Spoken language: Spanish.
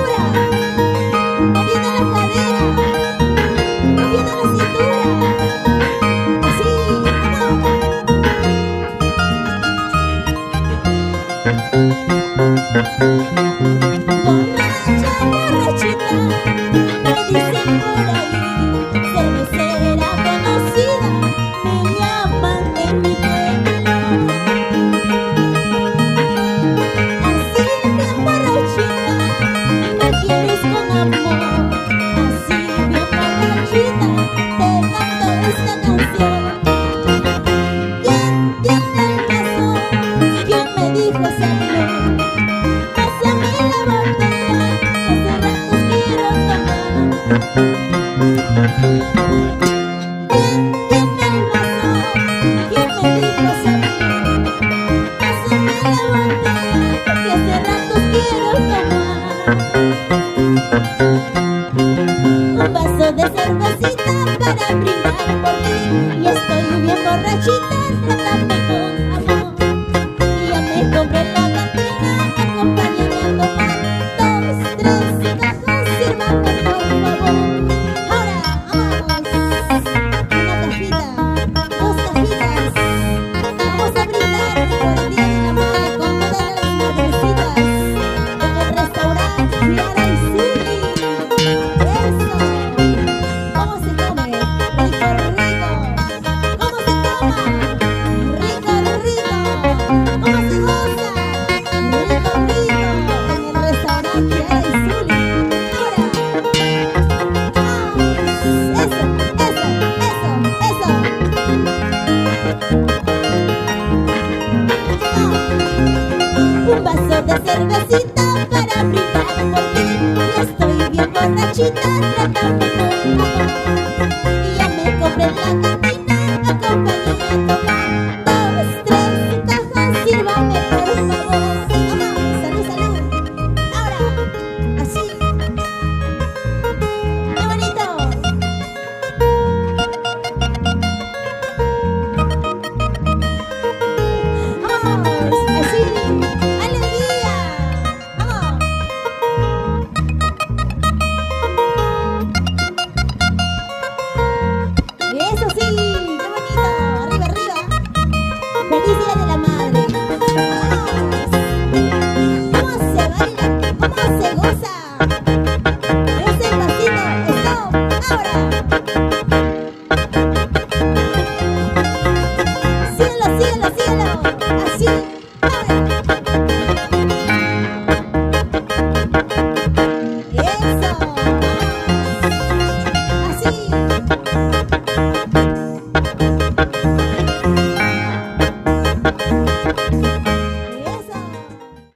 cintura, moviendo la cadera, moviendo la cintura. Así, borracha, borrachita, me dicen por ahí, cervecera conocida, me llaman en mi pueblo. Así bien borrachita, me quieres con amor. Así bien borrachita, te canto esta canción. ¿Quién tiene el vaso? ¿Quién me dijo salud? Pásame la botella, hace rato quiero tomar. ¿Quién tiene el vaso? ¿Quién me dijo salud? Pásame la botella, que hace rato quiero tomar. Un vaso de cervecita para brindar por ti. Y estoy bien borrachita, trátame con amor. Y ya me compré la cantina, acompáñame a tomar 2, 3 tacos, sírvame por favor. Ahora, vamos, una cajita, 2 cajitas. Vamos a brindar por el Día del Amor con todas las madrecitas en el restaurante Clara y Zuli. Eso. ¿Cómo se come? Rico, rico. ¿Cómo se toma? Rico, rico. ¿Cómo se goza? Rico, rico. En el restaurante Clara y Zuli. Ahora. Eso, eso, eso, eso. Un vaso de cervecita para brindar por ti. Y estoy bien borrachita, trátame con amor.